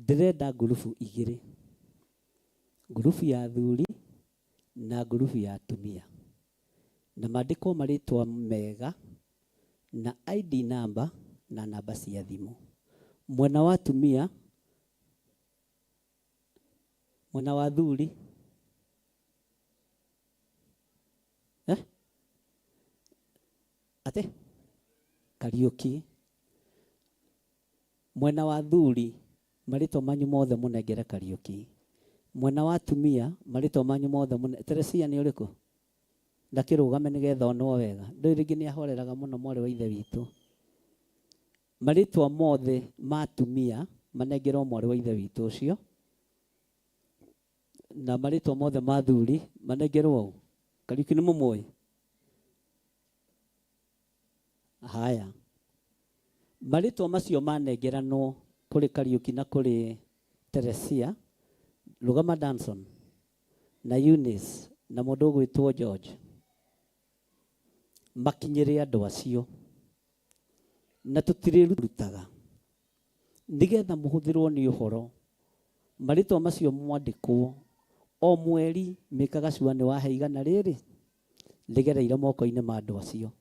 Ndĩrenda ngurubu igĩrĩ, ngurubu ya athuri na ngurubu ya atumia, na maandĩkwo marĩtwa mega na ID number na namba cia thimũ. Mwena wa atumia, mwena wa athuri ate Kariuki. Mwena wa athuri marĩtwa manyu mothe mũnengere Kariuki. Mwena wa atumia marĩtwa manyu mothe Teresia nĩ ũrĩkũ? Ndakĩrũgame nĩgetha onwo wega. Ndũĩ rĩngĩ nĩ ahoreraga mũno mwarĩ wa ithe witũ. Marĩtwa mothe ma atumia manengerwo mwarĩ wa ithe witũ ũcio, na marĩtwa mothe ma athuri manengerwo Kariuki. Nĩ mũmũĩ? Haya, marĩtwa macio manengeranwo kũrĩ Kariuki na kũrĩ Teresia, Rũgama Danson na Eunice na mũndũ ũgwĩtwo George, makinyĩre andũ acio na tũtirĩrutaga nĩgetha mũhũthĩrwo nĩ ũhoro. Marĩtwa macio mwandĩkwo o mweri, mĩkaga cua nĩ wahe igana rĩrĩ rĩgereire moko-inĩ ma andũ acio.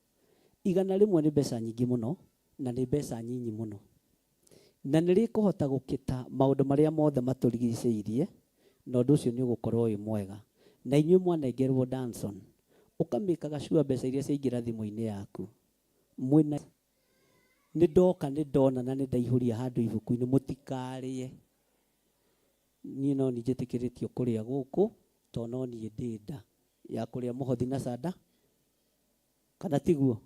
Igana rĩmwe nĩ mbeca nyingĩ mũno na nĩ mbeca nyinyi mũno, na nĩ rĩkũhota gũkĩta maũndũ marĩa mothe matũrigicĩirie, na ũndũ ũcio nĩ ũgũkorwo wĩ mwega. Na inyuĩ mwanengerwo Danson, ũkamĩkaga cua mbeca iria ciaingĩra thimũ-inĩ yaku mwĩna. Nĩ ndoka nĩ ndona na nĩ ndaihũria handũ ibuku-inĩ, mũtikarĩe. Niĩ no niĩ njĩtĩkĩrĩtio kũrĩa gũkũ, to no niĩ ndĩ nda ya kũrĩa mũhothi na canda, kana tiguo?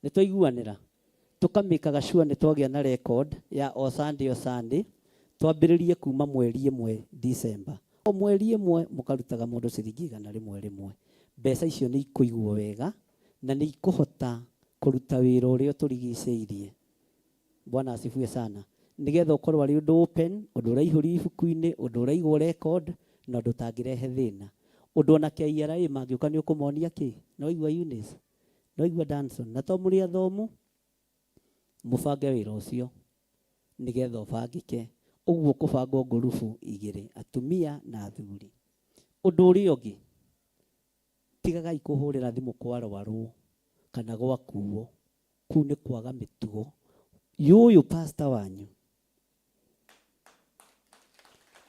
Nĩ twaiguanĩra, tũkamĩkaga cua nĩ twagĩa na record ya o Sunday twambĩrĩrie kuma mweri 1 December. O mweri 1 mũkarutaga mũndũ ciringi 100 rĩmwe. Mbeca icio nĩ ikũigwo wega na nĩ ikũhota kũruta wĩra ũrĩa ũtũrigicĩirie. Bwana asifiwe sana. Nĩgetha ũkorwo arĩ ũndũ open, ũndũ ũraihũrio ibuku-inĩ, ũndũ ũraigwo record, na ũndũ ũtangĩrehe thĩna. Ũndũ ona KRA mangĩũka nĩ ũkũmonia kĩ? Nĩ waigua Eunice? Nĩ waigua Danson? Na to mũrĩ athomu, mũbange wĩra ũcio nĩgetha ũbangĩke. Ũguo kũbangwo ngurubu igĩrĩ, atumia na athuri. Ũndũ ũrĩa ũngĩ, tigagai kũhũrĩra thimũ kwarwarwo kana gwakuo. Kũu nĩ kwaga mĩtugo. Yũyũ pastor wanyu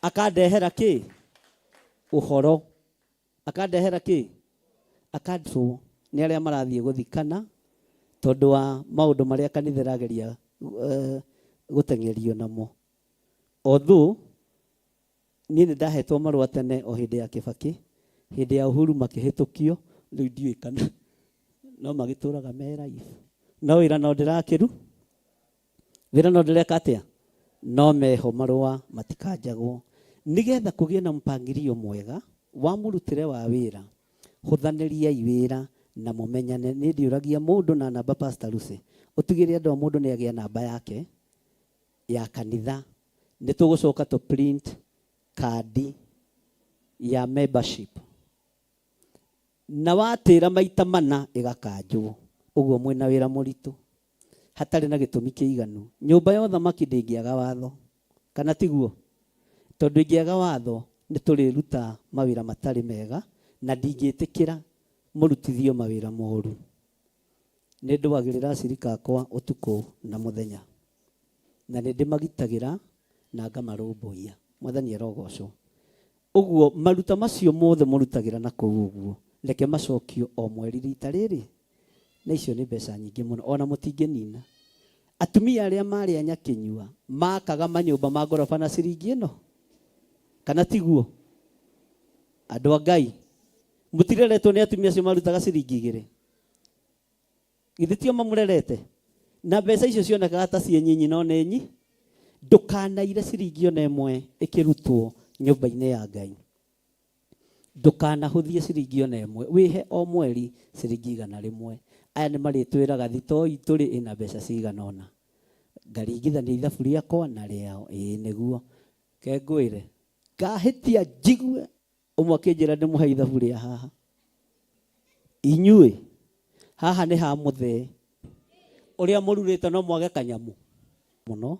akandehera kĩ? Ũhoro. Akandehera kĩ? Akandehera nĩ arĩa marathiĩ gũthikana tondũ wa maũndũ marĩa kanitha ĩrageria gũteng'erio namo. Although niĩ nĩ ndahetwo marũa tene o hĩndĩ ya Kĩbakĩ, hĩndĩ ya Uhuru makĩhĩtũkio, rĩu ndiũĩ kana no magĩtũraga me live. No wĩra no ndĩrakĩru, wĩra no ndĩreka atĩa? No meho marũa matikanjagwo, nĩgetha kũgĩe na mpangilio mwega wa mũrutĩre wa wĩra. Hũthanĩriai wĩra na mũmenyane. Nĩ ndiũragia mũndũ na namba Pastor Lucy, ũtigĩre andũ a mũndũ nĩ agĩa namba yake ya kanitha. Nĩ tũgũcoka to print kandi ya membership, na watĩra maita mana ĩgakanjwo. Ũguo mwĩna wĩra mũritũ hatarĩ na gĩtũmi kĩiganu. Nyũmba ya ũthamaki ndĩngĩaga watho, kana tiguo? Tondũ ĩngĩaga watho nĩ tũrĩruta mawĩra matarĩ mega, na ndingĩtĩkĩra mũrutithio mawĩra moru. Nĩ ndũagĩrĩra acirika akwa ũtukũ na mũthenya, na nĩ ndĩmagitagĩra na ngamarũmbũiya. Mwathani arogocwo. Ũguo maruta macio mothe mũrutagĩra na kũu ũguo, reke macokio o mweri rita rĩrĩ, na icio nĩ mbeca nyingĩ mũno, ona mũtingĩnina. Atumia arĩa marĩa nyakĩnyua makaga manyũmba ma ngoroba na ciringi ĩno, kana tiguo? Andũ a Ngai, mũtireretwo nĩ atumia acio marutaga ciringi 2? Githĩ tio mamũrerete? Na mbeca icio cionekaga ta ciĩ nyinyi, no nĩ nyi. Ndũkanaire ciringi ona ĩmwe ĩkĩrutwo nyũmba-inĩ ya Ngai. Ndũkanahũthie ciringi ona ĩmwe, wĩhe o mweri ciringi 100. Aya nĩ marĩtwĩraga thitoo itũrĩ ĩna mbeca cigana ona. Ngaringithania ithabu rĩakwa na rĩao. Ĩĩ nĩguo. Ke ngwĩre, ngahĩtia njigue ũmwe akĩnjĩra ndĩmũhe ithabu rĩa haha. Inyuĩ haha nĩ ha mũthee ũrĩa mũrurĩte no mwage kanyamũ mũno,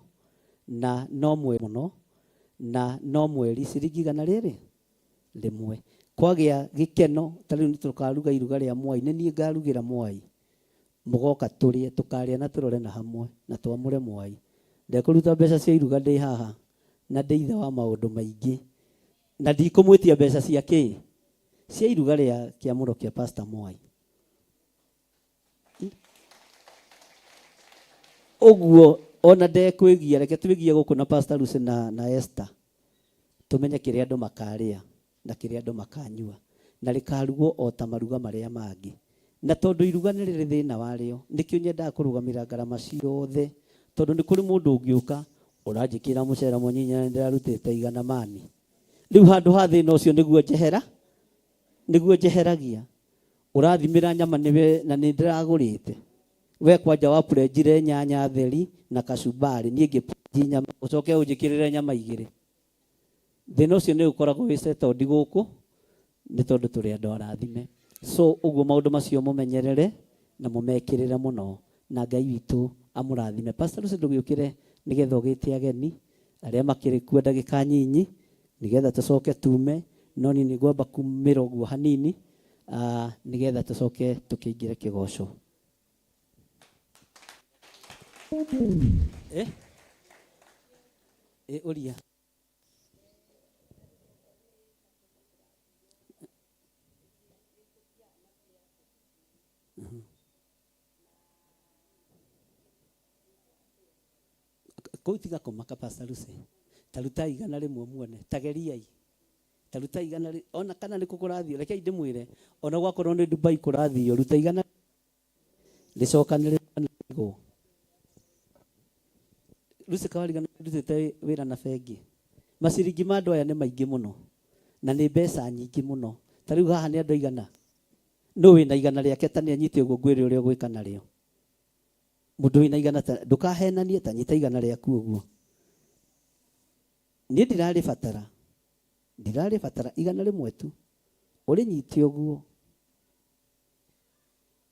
na no mwe muno na no mweri ciringi 100 rimwe kwagĩa gĩkeno. Tarĩu nĩ tũkaruga iruga rĩa mwai, nĩ niĩ ngarugira mwai, mũgoka tũrĩe tũkarĩa na tũrore na hamwe na twamũre mwai. Ndekũruta mbeca cia iruga ndĩ haha na ndĩ ithe wa maũndũ maingĩ, na ndikũmwĩtia mbeca cia kĩ cia iruga rĩa kĩamũro kĩa Pastor Mwai. Ũguo ona ndekwĩgia, reke twĩgie gũkũ na Pastor Lucy na Esther, tũmenye kĩrĩa andũ makarĩa na kĩrĩa andũ makanyua, na rĩkarugwo o ta maruga marĩa mangĩ. Na tondũ iruga nĩ rĩrĩ thĩna warĩo, nĩkĩo nyendaga kũrũgamĩra ngarama ciothe, tondũ nĩ kũrĩ mũndũ ũngĩũka ũranjĩkĩra mũcere mũnyinya ndĩrarutĩte 100 mami. Rĩu handũ ha thĩna ũcio nĩguo njeheragia, ũrathimĩra nyama nĩwe na nĩ ndĩragũrĩte. We kwanja wapurenjire nyanya theri na kacumbari, niĩ ngĩpũnji nyama ũcoke ũnjĩkĩrĩre nyama 2. Thĩna ũcio nĩ ũkoragwo wĩ settled gũkũ, nĩ tondũ tũrĩ andũ arathime. So ũguo maũndũ macio mũmenyerere na mũmekĩrĩre mũno, na Ngai witũ amũrathime. Pastor Lucy ndũgĩũkĩre nĩgetha ũgĩte ageni arĩa makĩrĩ kuo ndagĩka nyinyi nĩgetha tũcoke tume, no ni nĩngwamba kumĩra ũguo hanini nĩgetha tũcoke tũkĩingĩre kĩgoco. Ũria kũu tiga kũmaka Pastor Lucy, taruta 100 rĩmwe muone, tageriai, taruta 100 ona kana nĩ kũkũrathio. Rekei ndĩmwĩre ona gwakorwo nĩ Dubai kũrathio, ruta 100 rĩcokanĩrĩrwo. Lucy Kawariga ndutĩte wĩra na bengi, maciringi ma andũ aya nĩ maingĩ mũno na nĩ mbeca nyingĩ mũno. Ta rĩu haha nĩ andũ 100, no wĩna 100 rĩake ta nĩ anyite ũguo ngwĩre ũrĩa ũgwĩka narĩo. Mũndũ wĩna 100 ndũkahenanie, ta nyita 100 rĩaku ũguo. Niĩ ndirarĩbatara 100 rĩmwe tu, ũrĩnyite ũguo.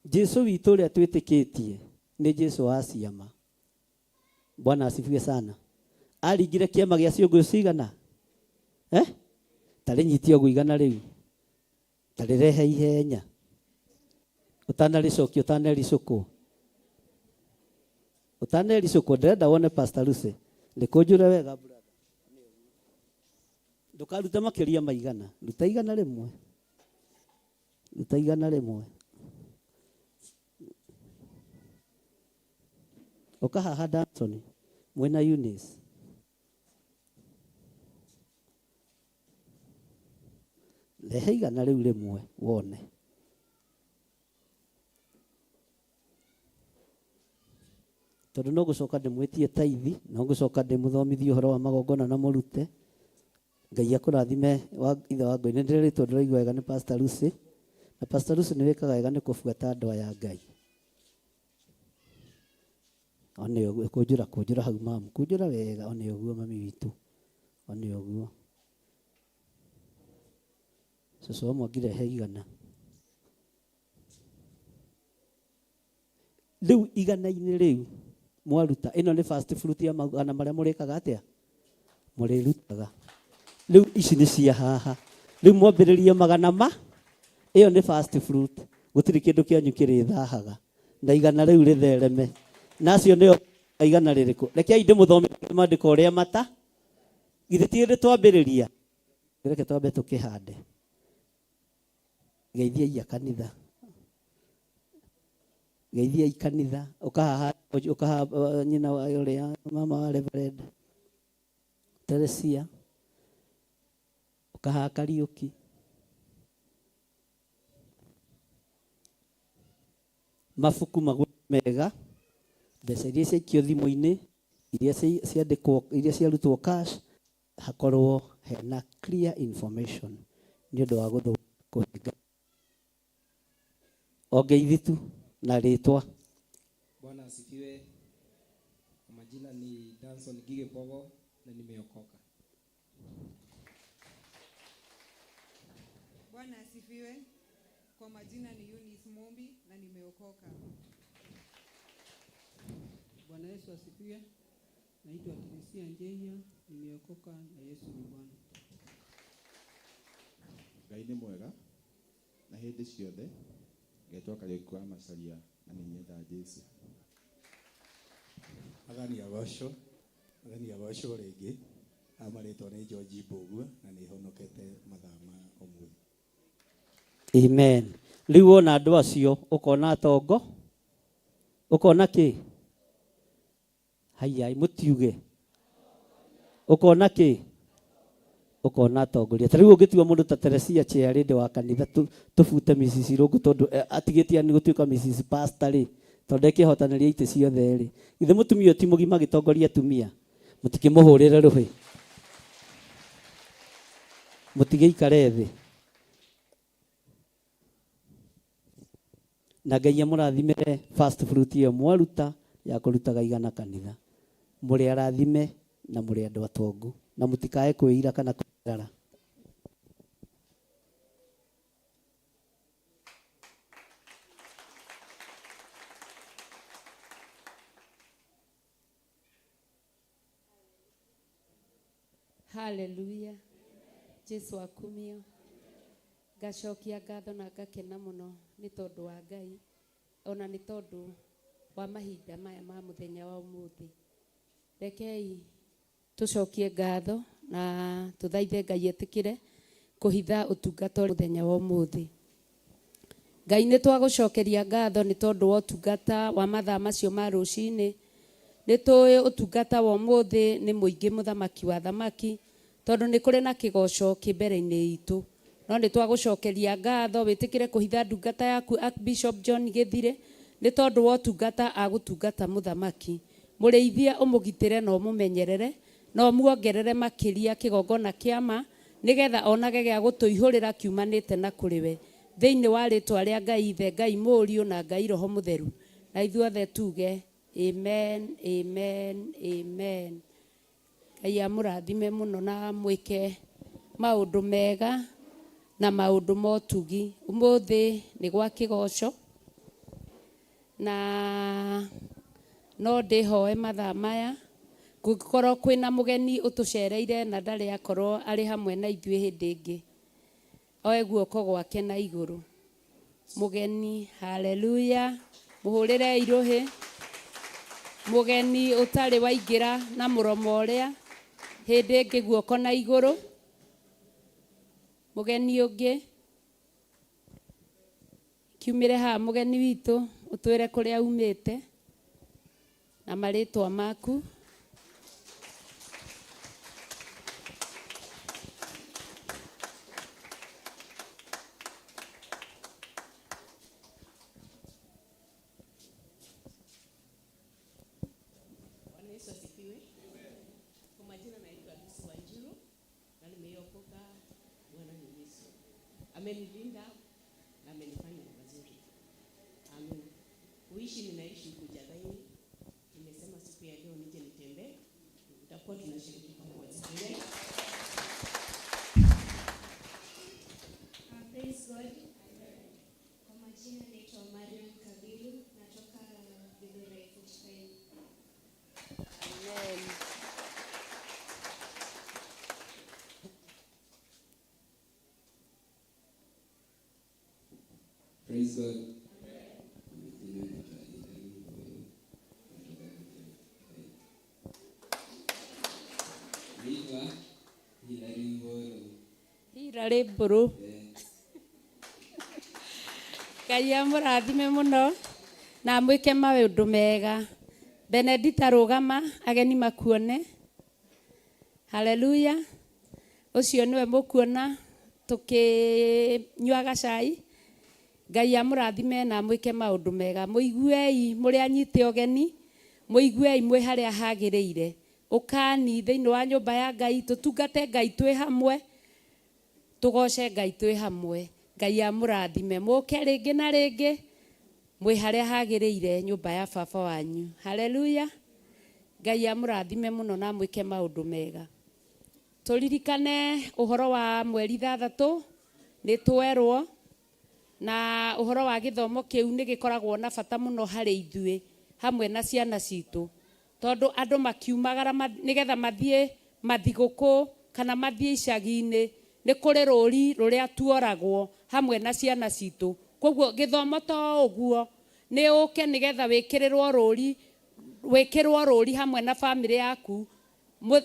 Jesu witũ ũrĩa twĩtĩkĩtie nĩ Jesu wa ciama. Bwana asifiwe sana. Aringire kĩama gĩa ciũngũ cigana? Tarĩnyitie ũguo 100 rĩu, tarĩrehe ihenya, ũtanarĩcokia ũtanericũkwo. Ũtanericũkwo ndĩrenda wone Pastor Lucy, rĩkũnjũre wega brother. Ndũkaruta makĩria ma 100, ruta 100 rĩmwe, ruta 100 rĩmwe. Ũka haha Danson mwena Eunice, rehe 100 rĩu rĩmwe wone. Tondũ no gũcoka ndĩmwĩtie taithi, no gũcoka ndĩmũthomithie ũhoro wa magongona na mũrute. Ngai akũrathime ithe wa Ngai. Nĩ ndĩrĩtwo ndĩraigua wega nĩ Pastor Lucy, na Pastor Lucy nĩ wĩkaga wega nĩ kũbuata andũ aya Ngai. One ũguo kũnjũra hau mamu, kũnjũra wega, one ũguo mami witũ, one ũguo. Cũcũ wa Mwangi rehe 100. Rĩu 100-inĩ rĩu mwaruta, ĩno nĩ first fruit ya magana marĩa mũrĩkaga atĩa? Mũrĩrutaga. Rĩu ici nĩ cia haha. Rĩu mwambĩrĩrie magana ĩyo nĩ first fruit. Gũtirĩ kĩndũ kĩanyu kĩrĩthahaga. Na 100 rĩu rĩthereme. Nacio nĩyo 100 rĩrĩkũ? Rekei ndĩmũthomithie maandĩko ũrĩa mata. Githĩ ti hĩndĩ twambĩrĩria? Reke twambe tũkĩhande. Geithiai kanitha. Geithiai kanitha. Ũkaha nyina wa ũrĩa mama wa Reverend Teresia. Ũkaha Kariũki. Mabuku mega. Mbeca iria ciaikio thimũ-inĩ, iria ciandĩkwo, iria ciarutwo cash, hakorwo hena clear information nĩ ũndũ wa kũhinga. Ongeithi tu na rĩtwa. Bwana asifiwe. Majina ni Danson Gige Pogo na nimeokoka. Bwana asifiwe. Kwa majina ni Eunice Mombi na nimeokoka. Bwana Yesu asifiwe. Naitwa Teresia Njeia, nimeokoka na Yesu ni Bwana. Ngai nĩ mwega na hĩndĩ ciothe ngetwo Kariuki wa Macharia na nĩ nyenda Jesũ. Athani agocwo rĩngĩ amarĩtwo nĩ George Mbũgua na nĩ honokete mathaa ma ũmũthĩ. Amen. Rĩu wona andũ acio ũkona atongo ũkona kĩ? Haiya mũtiuge ũkona kĩ? Ũkona atongoria. Ta rĩu ũngĩtua mũndũ ta Teresia Cherinde wa kanitha tũbute Mrs. Irũngũ tondũ atigĩtie nĩ gũtuĩka Mrs. Pastor rĩ, tondũ ekĩhotanĩria itĩ ciothe rĩ, ithe mũtumia ti mũgima gĩtongoria atumia mũtikĩmũhũrĩre rũhĩ, mũtigĩikare thĩ. Na Ngai amũrathimĩre first fruit ĩyo mwaruta ya kũrutaga igana kanitha, mũrĩ arathime na mũrĩ andũ atongu na mũtikae kwĩira kana kwĩrara. Hallelujah. Jesu akumio. Gacokia ngatho na ngakena mũno nĩ tondũ wa Ngai, ona nĩ tondũ wa mahinda maya ma mũthenya wa ũmũthĩ. Rekei tũcokie ngatho na tũthaithe Ngai etĩkĩre kũhitha ũtungata mũthenya wa ũmũthĩ. Ngai nĩ twagũcokeria ngatho nĩ tondũ wa ũtungata wa mathaa macio ma rũcinĩ. Nĩ tũĩ ũtungata wa ũmũthĩ nĩ mũingĩ mũthamaki wa thamaki, tondũ nĩ kũrĩ na kĩgoco kĩmbere-inĩ itũ. No nĩ twagũcokeria ngatho wĩtĩkĩre kũhitha ndungata yaku Archbishop John Gĩthire nĩ tondũ wa ũtungata agũtungata mũthamaki. Mũrĩithie ũmũgitĩre na ũmũmenyerere na ũmuongerere makĩria kĩgongona kĩama nĩgetha onage gĩa gũtũihũrĩra kiumanĩte na kũrĩ we. Thĩinĩ wa rĩtwa rĩa Ngai Ithe, Ngai Mũriũ na Ngai Roho Mũtheru. Na ithuothe tuge amen, amen, amen. Ngai amũrathime mũno na mwĩke maũndũ mega na maũndũ motugi. Ũmũthĩ nĩ gwa kĩgoco na no ndĩhoe mathaa maya gũkorwo kwĩna mũgeni ũtũcereire na ndarĩ akorwo arĩ hamwe na ithuĩ hĩndĩ ĩngĩ, oe guoko gwake na igũrũ. Mũgeni, haleluya, mũhũrĩre irũhĩ. Mũgeni ũtarĩ waingĩra na mũromo ũrĩa, hĩndĩ ĩngĩ guoko na igũrũ. Mũgeni ũngĩ kiumĩre haha, mũgeni witũ ũtwĩre kũrĩa umĩte na marĩtwa maku. Amenilinda na amenifanya mazuri. Amen. Kuishi ninaishi huku Jagaini. Nimesema siku ya leo nije nitembee. Tutakuwa tunashiriki pamoja. Praise God. Kwa majina naitwa Mariam Kabiru, natoka Githurai 45. Amen. Praise God. Hilary Mburu. Ngai amũrathime mũno na mwĩke maũndũ mega. Benedita rũgama, ageni makuone. Haleluya. Ũcio nĩwe mũkuona tũkĩnyua gacai. Ngai amũrathime na mwĩke maũndũ mega. Mũiguei mũrĩ anyite ũgeni, mũiguei mwĩ harĩa hagĩrĩire. Ũkani thĩinĩ wa nyũmba ya Ngai, tũtungate Ngai twĩ hamwe, tũgoce Ngai twĩ hamwe. Ngai amũrathime, mũke rĩngĩ na rĩngĩ, mwĩ harĩa hagĩrĩire nyũmba ya baba wanyu. Haleluya. Ngai amũrathime mũno na mwĩke maũndũ mega. Tũririkane ũhoro wa mweri 3 nĩ twerwo, na ũhoro wa gĩthomo kĩu nĩ gĩkoragwo na bata mũno harĩ ithuĩ hamwe na ciana citũ, tondu andu makiumagara nigetha mathie mathiguku kana mathie icagi-ini ni kuri ruri ruria tuoragwo hamwe na ciana citu. Koguo githomo to uguo ni uke nigetha wikirwo ruri hamwe na family yaku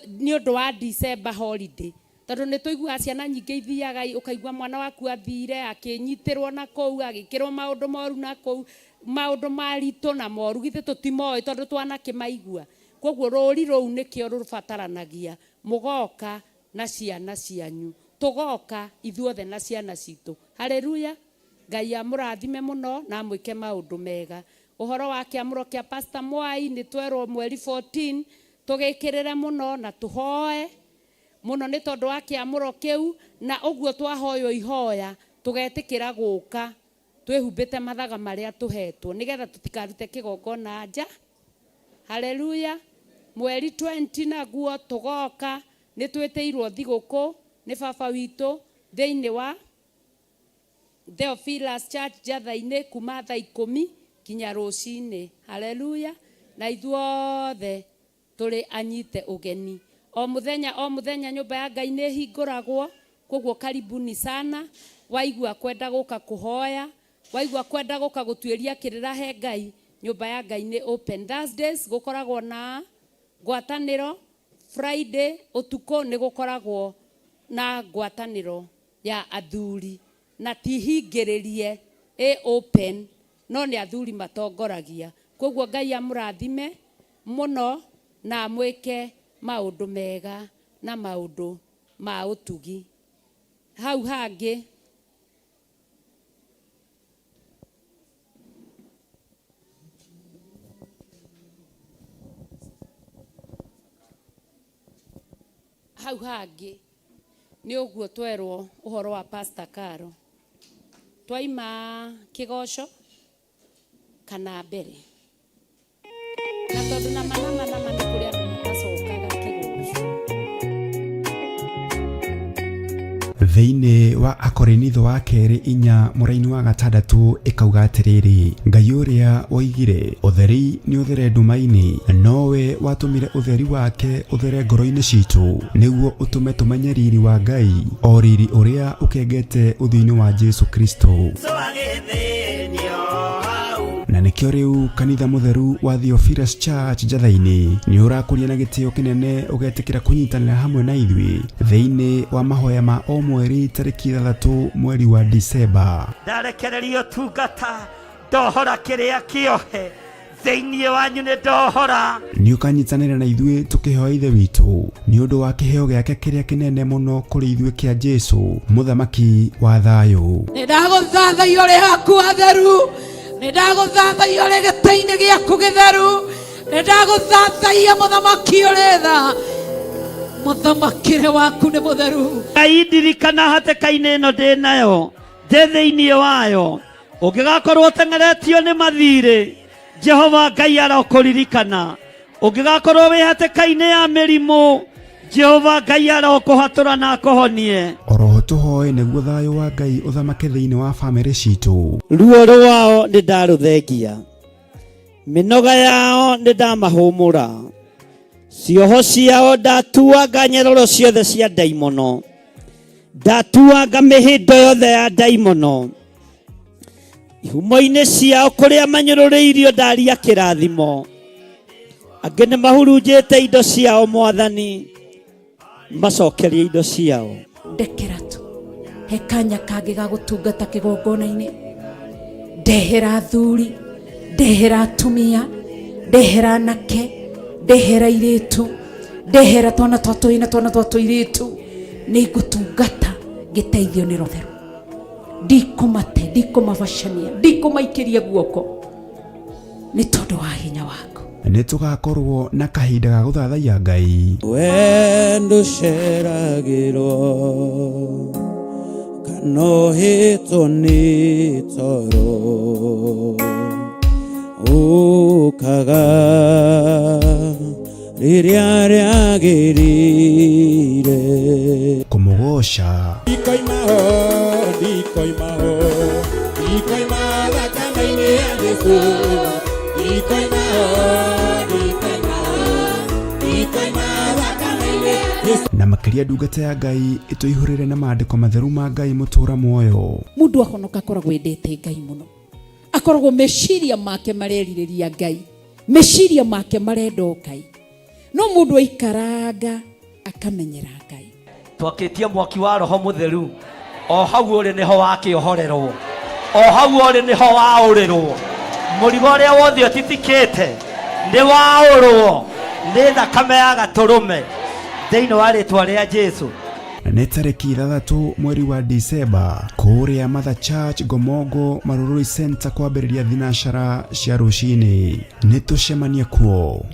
ni undu wa December holiday. Tondu ni tuigua ciana nyingi ithiaga ukaigua mwana waku athire akinyitirwo na kou agikirwo maundu moru na kou maundu maritu na moru githe tutimoi tondu twana kimaigua. Koguo ruri rou nikio rubataranagia mugoka na ciana cianyu, tugoka ithuothe na ciana citu. Haleluya. Ngai amurathime muno na mwike maundu mega. Uhoro wa kiamuro kia Pastor Mwai ni twerwo mweri 14 tugikirire muno na tuhoe muno ni tondu wa kiamuro kiu, na uguo twahoyo ihoya tugetikira guka twihumbite mathaga maria tuhetwo nigetha tutikarute kigongona nja. Haleluya. Mweri 20 naguo tugoka ni twitiirwo thiguku ni baba witu thiini wa Theophilus Church Jathaini kuma thaa 10 kinya rucini. Haleluya. Na ithuothe tuli anyite ugeni o muthenya nyumba ya Ngai ni hinguragwo. Koguo karibuni sana. Waigua kwenda guka kuhoya, waigua kwenda guka gutwiria kirira he Ngai, nyumba ya Ngai ni open. Thursdays gukoragwo na ngwataniro. Friday utuko ni gukoragwo na ngwataniro ya athuri na tihingiririe open no ni athuri matongoragia. Koguo Ngai amurathime muno na mwike maundu mega na maundu ma utugi. Hau hangi ni uguo twerwo uhoro wa Pastor Karo. Twaima kigosho kana mbere na tondu na mana ni kuria matacokaga kigosho. Thiini wa Akorinitho wa keri 4 muraini wa gatandatu ikauga atiriri, Ngai uria woigire utheri ni uthere ndumaini, nowe watumire utheri wake uthere ngoro-ini citu niguo utume tumenye riri wa Ngai, o riri uria ukengete uthio-ini wa Jesu Kristo. Na nikio riu kanitha mutheru wa Theophilus Church Jathaini ni urakuria na gitio kinene ugetikira kunyitanira hamwe na ithui thiini wa mahoya ma o mweri tariki 3 mweri wa December. Ndarekererio tungata ndohora kiria kiohe thiini wanyu ni ndohora. Ni ukanyitanira na ithui tukihoya ithe witu ni undu wa kiheo giake kiria kinene muno kuri ithui kia Jesu muthamaki wa thayu. Ndaguthathaia uri haku atheru, ndaguthathaia uri gitaini giaku githeru, ndaguthathaia muthamaki uri tha, muthamakire waku ni mutheru. Ngai ndirikana hatĩka-inĩ ĩno ndĩ nayo ndĩ thĩinĩ wayo, ũngĩgakorwo ũteng'eretio nĩ mathirĩ Jehova Ngai arokũririkana, ũngĩgakorwo wĩ hatĩka-inĩ ya mĩrimũ Jehova Ngai arokũhatũra na akũhonie. Oroho tuhoe nĩguo thayu wa Ngai uthamake thĩinĩ wa family citu. Ruo rwao nĩ ndarũthengia, mĩnoga yao nĩ ndamahũmũra, cioho ciao ndatuanga nyeroro ciothe cia ndaimono, ndatuanga mĩhĩndo yothe ya ndaimono, ihumo-inĩ ciao kũrĩa manyũrũrĩirio ndaria kĩrathimo, angĩ nĩ mahurunjĩte indo ciao Mwathani, macokerie indo ciao. Ndekera tu he kanya kangĩ ga gũtungata kĩgongona-inĩ, ndehera athuri, ndehera atumia, ndehera anake, ndehera airĩtu, ndehera twana twa tũi na twana twa tũirĩtu, nĩ ngũtungata ngĩteithio nĩ Roho. Ndikũmate, ndikũmabacania, ndikũmaikĩria guoko nĩ tondũ wa hinya waku. Nĩ tugakorwo na kahinda ga gũthathaiya Ngai. We ndũceragĩrwo kana ũhĩtwo nĩ toro, ũkaga rĩrĩa rĩagĩrĩire kũmũgoca. Ndikoima thakame-inĩ ya Jesũ, ndikoima na makiria ndungata ya Ngai ituihurire na maandiko matheru ma Ngai mutura muoyo. Mundu ahonoka akoragwo endete Ngai muno, akoragwo meciria make mareririria Ngai, meciria make marenda Ngai, no mundu aikaranga akamenyera Ngai. Twakitie mwaki wa roho mutheru, o hau uri niho wakiohorerwo, o hau uri niho waurirwo, murigo uria wothe utitikite ni waurwo ni thakame ya gaturume thiini wa ritwa ria Jesu. Nĩ tarĩki 6 mweri wa Disemba kũrĩa Mother Church Gomogo Marurui Center kwambĩrĩria thinashara cia rũcinĩ. Nĩ tũcemanie kuo.